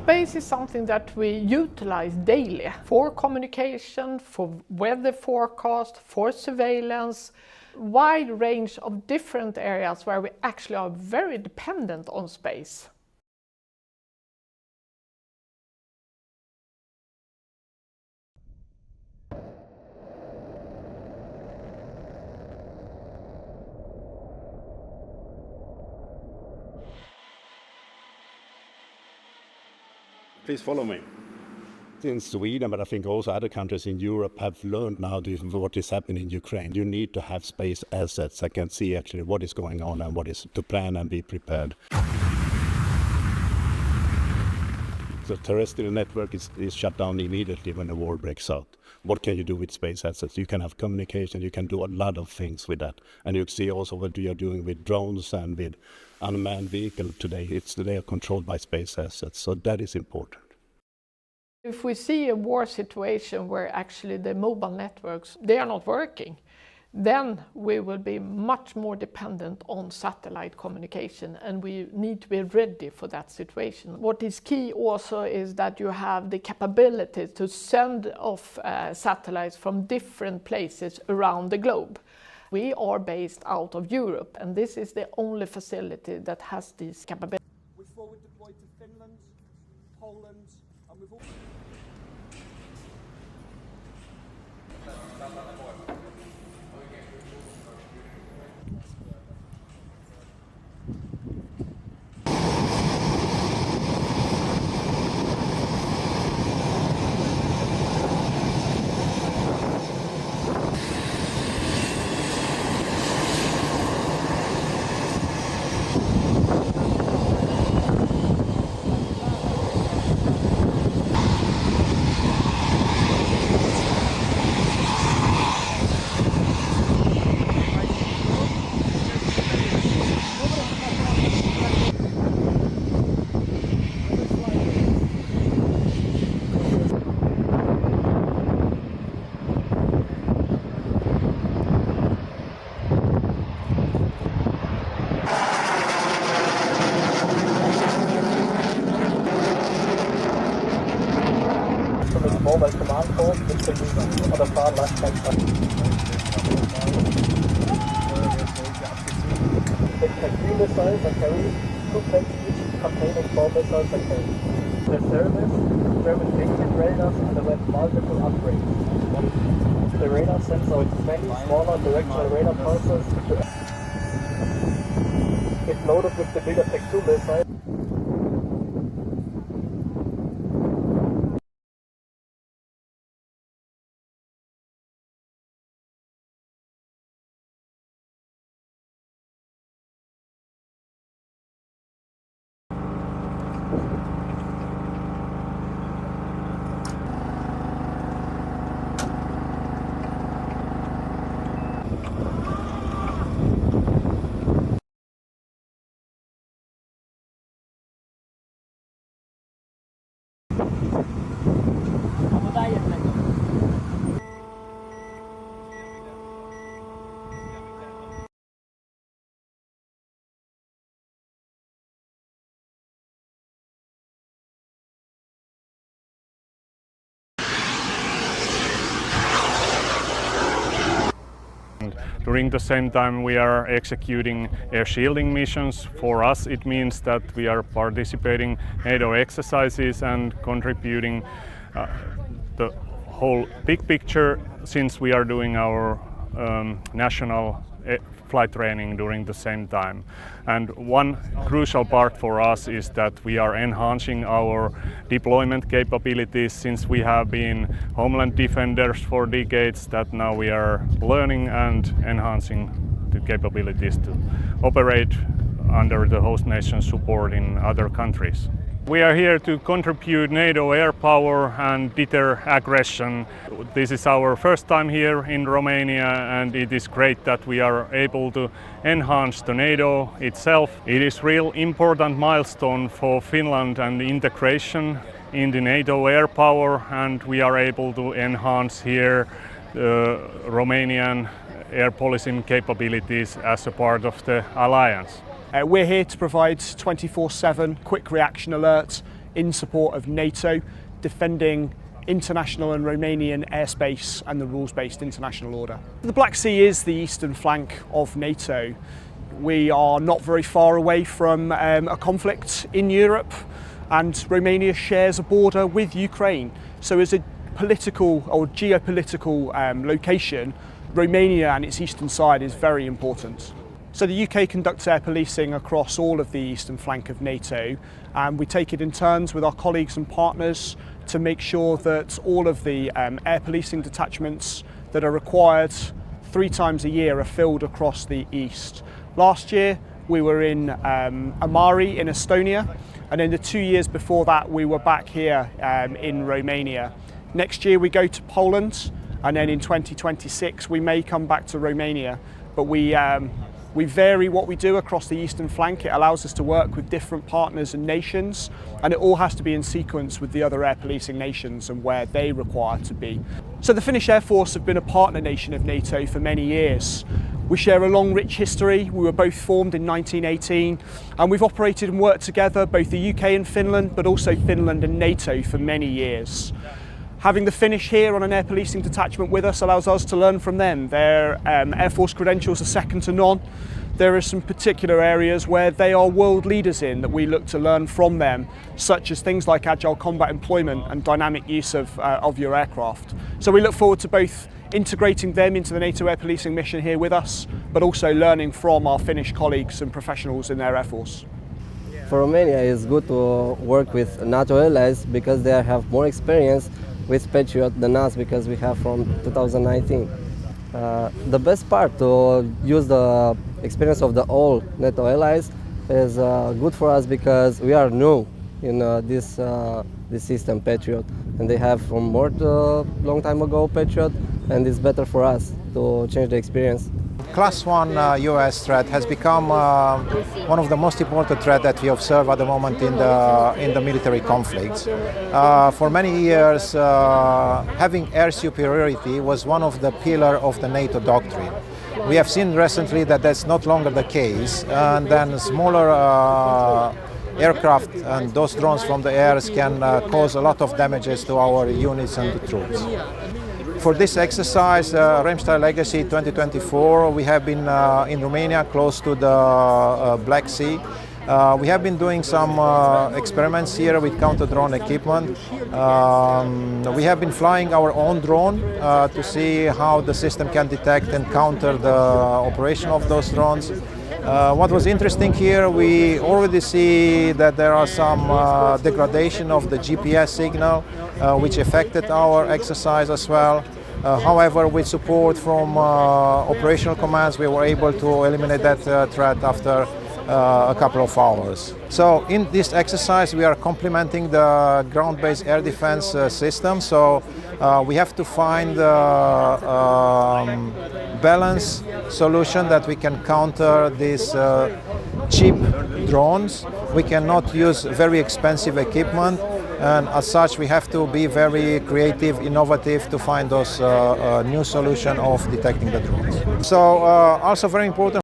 Space is something that we utilize daily for communication, for weather forecast, for surveillance, wide range of different areas where we actually are very dependent on space. Please follow me. In Sweden, but I think also other countries in Europe have learned now what is happening in Ukraine. You need to have space assets that can see actually what is going on and what is to plan and be prepared. The terrestrial network is shut down immediately when the war breaks out. What can you do with space assets? You can have communication, you can do a lot of things with that. And you see also what we are doing with drones and with unmanned vehicles today. They are controlled by space assets, so that is important. If we see a war situation where actually the mobile networks, they are not working, then we will be much more dependent on satellite communication, and we need to be ready for that situation. What is key also is that you have the capability to send off satellites from different places around the globe. We are based out of Europe, and this is the only facility that has these capabilities. We've forward deployed to Finland, Poland, and we've also... Mobile command post, which can be on the far left hand side. The K3 missiles are carried, 2 planes each containing 4 missiles are carried. The service, German Canadian radars underwent multiple upgrades. The radar sends out many smaller directional radar pulses. It's loaded with the bigger K2 missile. During the same time we are executing air shielding missions. For us it means that we are participating NATO exercises and contributing the whole big picture, since we are doing our national flight training during the same time. And one crucial part for us is that we are enhancing our deployment capabilities, since we have been homeland defenders for decades, that now we are learning and enhancing the capabilities to operate under the host nation support in other countries. We are here to contribute NATO air power and deter aggression. This is our first time here in Romania, and it is great that we are able to enhance the NATO itself. It is a real important milestone for Finland and the integration in the NATO air power, and we are able to enhance here Romanian air policing capabilities as a part of the alliance. We're here to provide 24/7 quick reaction alerts in support of NATO, defending international and Romanian airspace and the rules-based international order. The Black Sea is the eastern flank of NATO. We are not very far away from a conflict in Europe, and Romania shares a border with Ukraine. So as a political or geopolitical location, Romania and its eastern side is very important. So the UK conducts air policing across all of the eastern flank of NATO, and we take it in turns with our colleagues and partners to make sure that all of the air policing detachments that are required 3 times a year are filled across the east. Last year we were in Amari in Estonia, and in the 2 years before that we were back here in Romania. Next year we go to Poland, and then in 2026 we may come back to Romania, but we vary what we do across the eastern flank. It allows us to work with different partners and nations, and it all has to be in sequence with the other air policing nations and where they require to be. So the Finnish Air Force have been a partner nation of NATO for many years. We share a long, rich history. We were both formed in 1918, and we've operated and worked together, both the UK and Finland, but also Finland and NATO for many years. Having the Finnish here on an air policing detachment with us allows us to learn from them. Their Air Force credentials are second to none. There are some particular areas where they are world leaders in that we look to learn from them, such as things like agile combat employment and dynamic use of your aircraft. So we look forward to both integrating them into the NATO air policing mission here with us, but also learning from our Finnish colleagues and professionals in their Air Force. For Romania, it's good to work with NATO allies because they have more experience with Patriot than us, because we have from 2019. The best part to use the experience of the all NATO allies is good for us because we are new in this system Patriot, and they have from more long time ago Patriot, and it's better for us to change the experience. Class 1 US threat has become one of the most important threats that we observe at the moment in the military conflicts. For many years, having air superiority was one of the pillars of the NATO doctrine. We have seen recently that that's not longer the case, and then smaller aircraft and those drones from the air can cause a lot of damages to our units and the troops. For this exercise, Remstar Legacy 2024, we have been in Romania, close to the Black Sea. We have been doing some experiments here with counter-drone equipment. We have been flying our own drone to see how the system can detect and counter the operation of those drones. What was interesting here, we already see that there are some degradation of the GPS signal, which affected our exercise as well. However, with support from operational commands, we were able to eliminate that threat after a couple of hours. So in this exercise, we are complementing the ground-based air defense system. So we have to find a balanced solution that we can counter these cheap drones. We cannot use very expensive equipment, and as such we have to be very creative, innovative to find those new solution of detecting the drones. So also very important